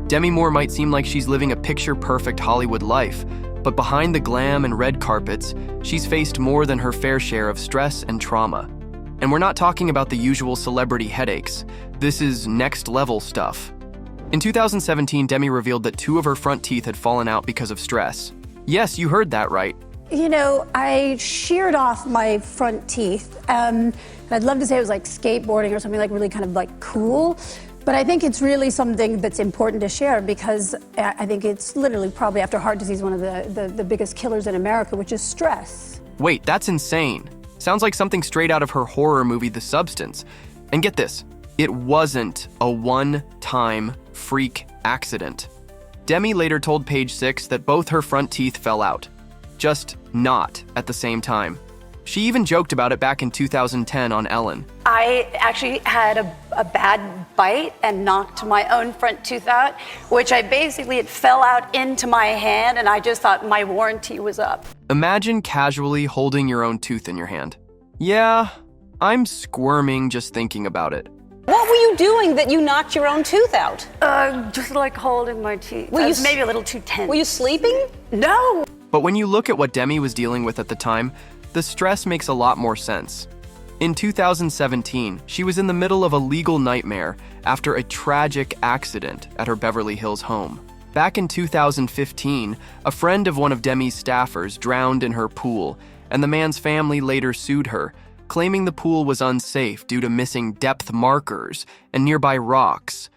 Demi Moore might seem like she's living a picture-perfect Hollywood life, but behind the glam and red carpets, she's faced more than her fair share of stress and trauma. And we're not talking about the usual celebrity headaches. This is next-level stuff. In 2017, Demi revealed that 2 of her front teeth had fallen out because of stress. Yes, you heard that right. You know, I sheared off my front teeth. And I'd love to say it was like skateboarding or something like really kind of like cool. But I think it's really something that's important to share because I think it's literally probably after heart disease one of the biggest killers in America, which is stress. Wait, that's insane. Sounds like something straight out of her horror movie, The Substance. And get this, it wasn't a one-time freak accident. Demi later told Page Six that both her front teeth fell out, just not at the same time. She even joked about it back in 2010 on Ellen. I actually had a bad bite and knocked my own front tooth out, which it fell out into my hand, and I just thought my warranty was up. Imagine casually holding your own tooth in your hand. Yeah, I'm squirming just thinking about it. What were you doing that you knocked your own tooth out? Just like holding my teeth. Maybe a little too tense. Were you sleeping? No. But when you look at what Demi was dealing with at the time, the stress makes a lot more sense. In 2017, she was in the middle of a legal nightmare after a tragic accident at her Beverly Hills home. Back in 2015, a friend of one of Demi's staffers drowned in her pool, and the man's family later sued her, claiming the pool was unsafe due to missing depth markers and nearby rocks.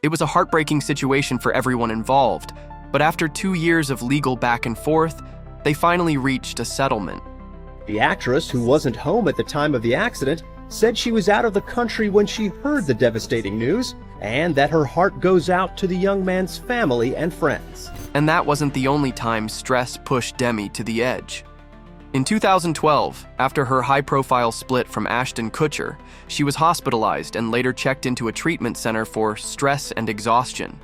It was a heartbreaking situation for everyone involved, but after 2 years of legal back and forth, they finally reached a settlement. The actress, who wasn't home at the time of the accident, said she was out of the country when she heard the devastating news, and that her heart goes out to the young man's family and friends. And that wasn't the only time stress pushed Demi to the edge. In 2012, after her high-profile split from Ashton Kutcher, she was hospitalized and later checked into a treatment center for stress and exhaustion.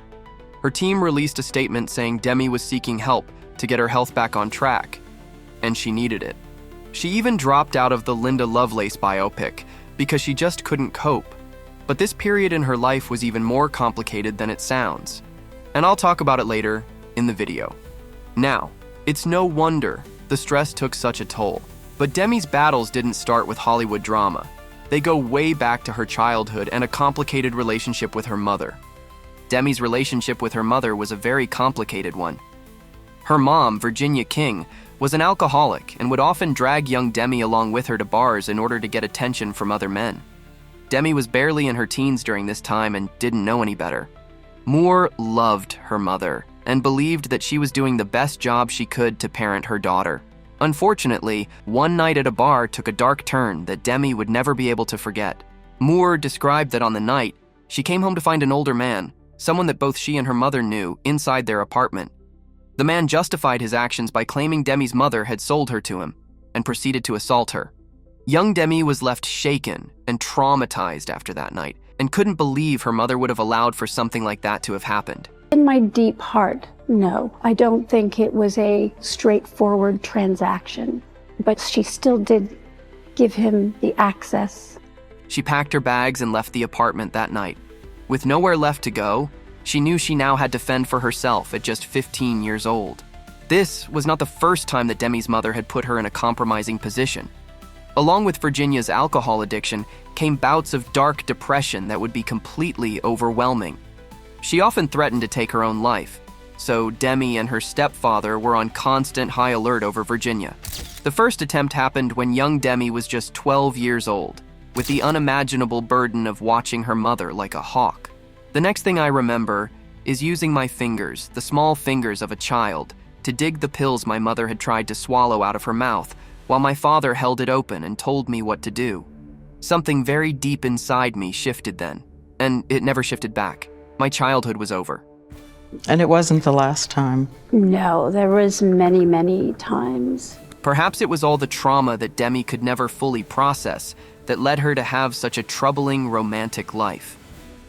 Her team released a statement saying Demi was seeking help to get her health back on track, and she needed it. She even dropped out of the Linda Lovelace biopic because she just couldn't cope. But this period in her life was even more complicated than it sounds. And I'll talk about it later in the video. Now, it's no wonder the stress took such a toll. But Demi's battles didn't start with Hollywood drama. They go way back to her childhood and a complicated relationship with her mother. Demi's relationship with her mother was a very complicated one. Her mom, Virginia King, was an alcoholic and would often drag young Demi along with her to bars in order to get attention from other men. Demi was barely in her teens during this time and didn't know any better. Moore loved her mother and believed that she was doing the best job she could to parent her daughter. Unfortunately, one night at a bar took a dark turn that Demi would never be able to forget. Moore described that on the night, she came home to find an older man, someone that both she and her mother knew, inside their apartment. The man justified his actions by claiming Demi's mother had sold her to him and proceeded to assault her. Young Demi was left shaken and traumatized after that night and couldn't believe her mother would have allowed for something like that to have happened. In my deep heart, no, I don't think it was a straightforward transaction, but she still did give him the access. She packed her bags and left the apartment that night. With nowhere left to go, she knew she now had to fend for herself at just 15 years old. This was not the first time that Demi's mother had put her in a compromising position. Along with Virginia's alcohol addiction came bouts of dark depression that would be completely overwhelming. She often threatened to take her own life, so Demi and her stepfather were on constant high alert over Virginia. The first attempt happened when young Demi was just 12 years old, with the unimaginable burden of watching her mother like a hawk. The next thing I remember is using my fingers, the small fingers of a child, to dig the pills my mother had tried to swallow out of her mouth, while my father held it open and told me what to do. Something very deep inside me shifted then, and it never shifted back. My childhood was over. And it wasn't the last time. No, there was many, many times. Perhaps it was all the trauma that Demi could never fully process that led her to have such a troubling romantic life.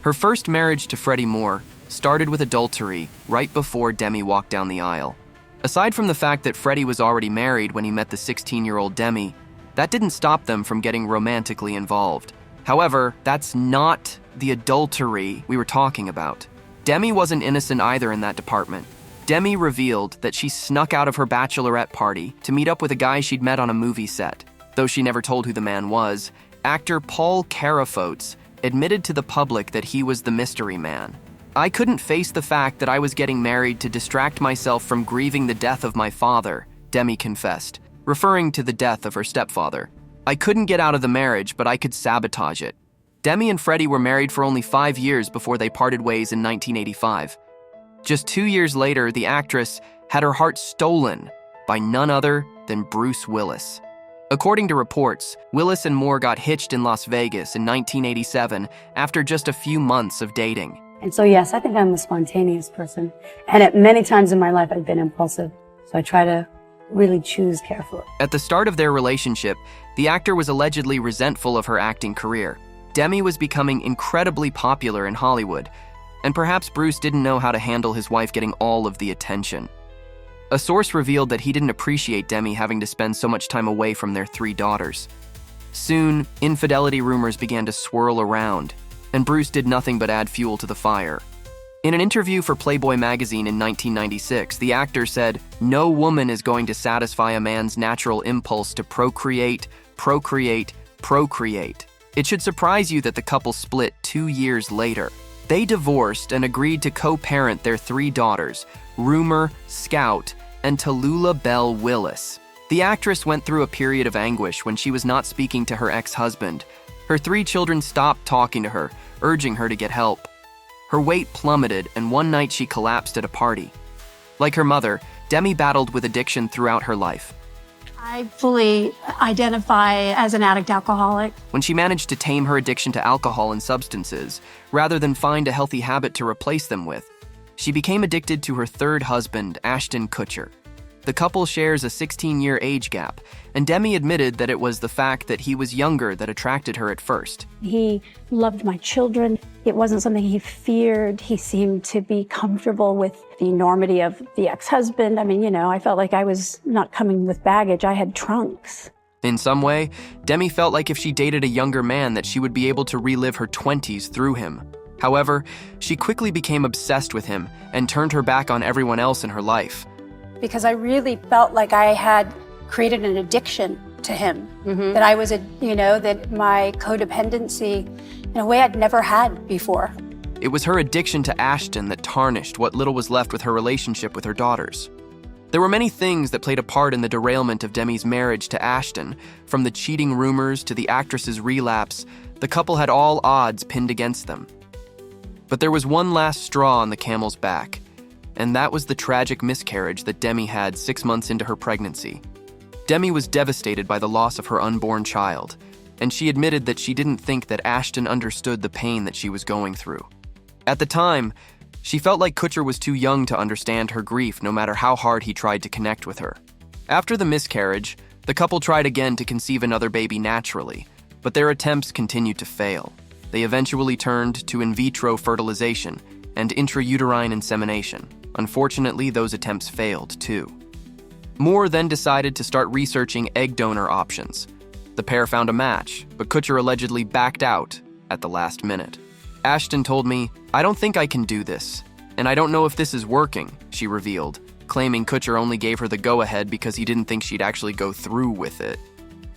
Her first marriage to Freddie Moore started with adultery right before Demi walked down the aisle. Aside from the fact that Freddie was already married when he met the 16-year-old Demi, that didn't stop them from getting romantically involved. However, that's not the adultery we were talking about. Demi wasn't innocent either in that department. Demi revealed that she snuck out of her bachelorette party to meet up with a guy she'd met on a movie set. Though she never told who the man was, actor Paul Carafotes admitted to the public that he was the mystery man. "I couldn't face the fact that I was getting married to distract myself from grieving the death of my father," Demi confessed, referring to the death of her stepfather. "I couldn't get out of the marriage, but I could sabotage it." Demi and Freddie were married for only 5 years before they parted ways in 1985. Just 2 years later, the actress had her heart stolen by none other than Bruce Willis. According to reports, Willis and Moore got hitched in Las Vegas in 1987 after just a few months of dating. And so, yes, I think I'm a spontaneous person. And at many times in my life, I've been impulsive. So I try to really choose carefully. At the start of their relationship, the actor was allegedly resentful of her acting career. Demi was becoming incredibly popular in Hollywood, and perhaps Bruce didn't know how to handle his wife getting all of the attention. A source revealed that he didn't appreciate Demi having to spend so much time away from their 3 daughters. Soon, infidelity rumors began to swirl around, and Bruce did nothing but add fuel to the fire. In an interview for Playboy magazine in 1996, the actor said, "No woman is going to satisfy a man's natural impulse to procreate, procreate, procreate." It should surprise you that the couple split 2 years later. They divorced and agreed to co-parent their 3 daughters, Rumour, Scout, and Tallulah Bell Willis. The actress went through a period of anguish when she was not speaking to her ex-husband. Her 3 children stopped talking to her, urging her to get help. Her weight plummeted, and one night she collapsed at a party. Like her mother, Demi battled with addiction throughout her life. I fully identify as an addict alcoholic. When she managed to tame her addiction to alcohol and substances, rather than find a healthy habit to replace them with, she became addicted to her 3rd husband, Ashton Kutcher. The couple shares a 16-year age gap, and Demi admitted that it was the fact that he was younger that attracted her at first. He loved my children. It wasn't something he feared. He seemed to be comfortable with the enormity of the ex-husband. I mean, I felt like I was not coming with baggage. I had trunks. In some way, Demi felt like if she dated a younger man that she would be able to relive her 20s through him. However, she quickly became obsessed with him and turned her back on everyone else in her life. Because I really felt like I had created an addiction to him. That I was that my codependency in a way I'd never had before. It was her addiction to Ashton that tarnished what little was left with her relationship with her daughters. There were many things that played a part in the derailment of Demi's marriage to Ashton. From the cheating rumors to the actress's relapse, the couple had all odds pinned against them. But there was one last straw on the camel's back, and that was the tragic miscarriage that Demi had 6 months into her pregnancy. Demi was devastated by the loss of her unborn child, and she admitted that she didn't think that Ashton understood the pain that she was going through. At the time, she felt like Kutcher was too young to understand her grief no matter how hard he tried to connect with her. After the miscarriage, the couple tried again to conceive another baby naturally, but their attempts continued to fail. They eventually turned to in vitro fertilization and intrauterine insemination. Unfortunately, those attempts failed too. Moore then decided to start researching egg donor options. The pair found a match, but Kutcher allegedly backed out at the last minute. Ashton told me, "I don't think I can do this, and I don't know if this is working," she revealed, claiming Kutcher only gave her the go-ahead because he didn't think she'd actually go through with it.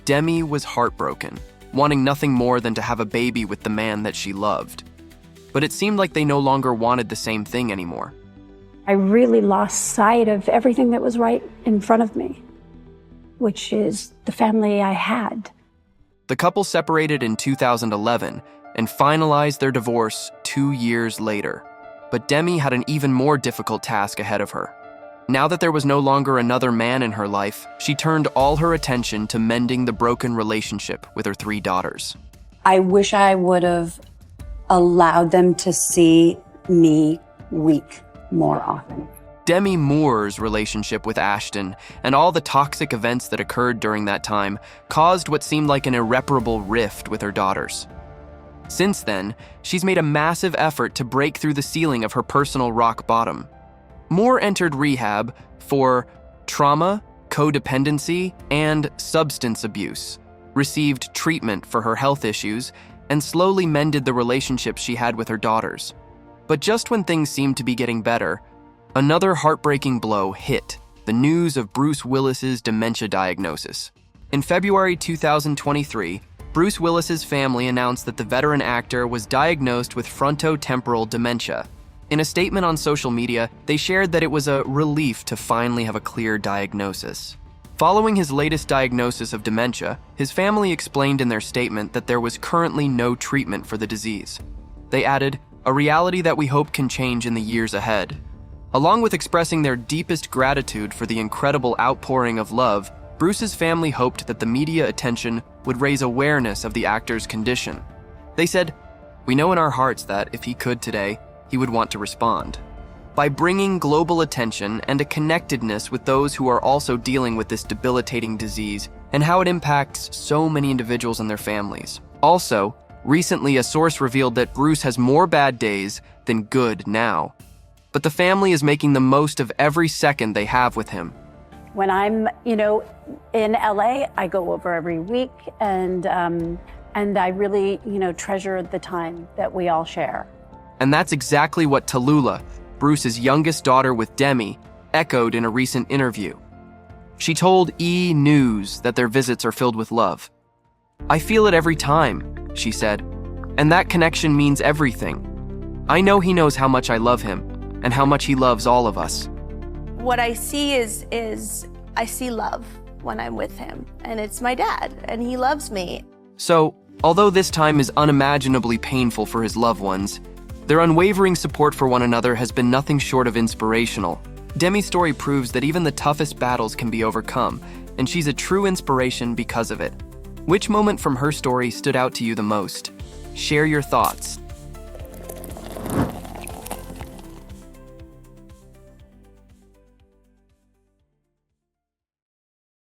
Demi was heartbroken, wanting nothing more than to have a baby with the man that she loved. But it seemed like they no longer wanted the same thing anymore. I really lost sight of everything that was right in front of me, which is the family I had. The couple separated in 2011 and finalized their divorce 2 years later. But Demi had an even more difficult task ahead of her. Now that there was no longer another man in her life, she turned all her attention to mending the broken relationship with her 3 daughters. I wish I would have allowed them to see me weak more often. Demi Moore's relationship with Ashton and all the toxic events that occurred during that time caused what seemed like an irreparable rift with her daughters. Since then, she's made a massive effort to break through the ceiling of her personal rock bottom. Moore entered rehab for trauma, codependency, and substance abuse, received treatment for her health issues, and slowly mended the relationships she had with her daughters. But just when things seemed to be getting better, another heartbreaking blow hit: the news of Bruce Willis's dementia diagnosis. In February 2023, Bruce Willis's family announced that the veteran actor was diagnosed with frontotemporal dementia. In a statement on social media, they shared that it was a relief to finally have a clear diagnosis. Following his latest diagnosis of dementia, his family explained in their statement that there was currently no treatment for the disease. They added, "A reality that we hope can change in the years ahead." Along with expressing their deepest gratitude for the incredible outpouring of love, Bruce's family hoped that the media attention would raise awareness of the actor's condition. They said, "We know in our hearts that, if he could today, he would want to respond." By bringing global attention and a connectedness with those who are also dealing with this debilitating disease and how it impacts so many individuals and their families. Also, recently a source revealed that Bruce has more bad days than good now. But the family is making the most of every second they have with him. When I'm, in LA, I go over every week, and I really, treasure the time that we all share. And that's exactly what Tallulah, Bruce's youngest daughter with Demi, echoed in a recent interview. She told E! News that their visits are filled with love. "I feel it every time," she said, "and that connection means everything. I know he knows how much I love him and how much he loves all of us." What I see is I see love when I'm with him, and it's my dad, and he loves me. So, although this time is unimaginably painful for his loved ones, their unwavering support for one another has been nothing short of inspirational. Demi's story proves that even the toughest battles can be overcome, and she's a true inspiration because of it. Which moment from her story stood out to you the most? Share your thoughts.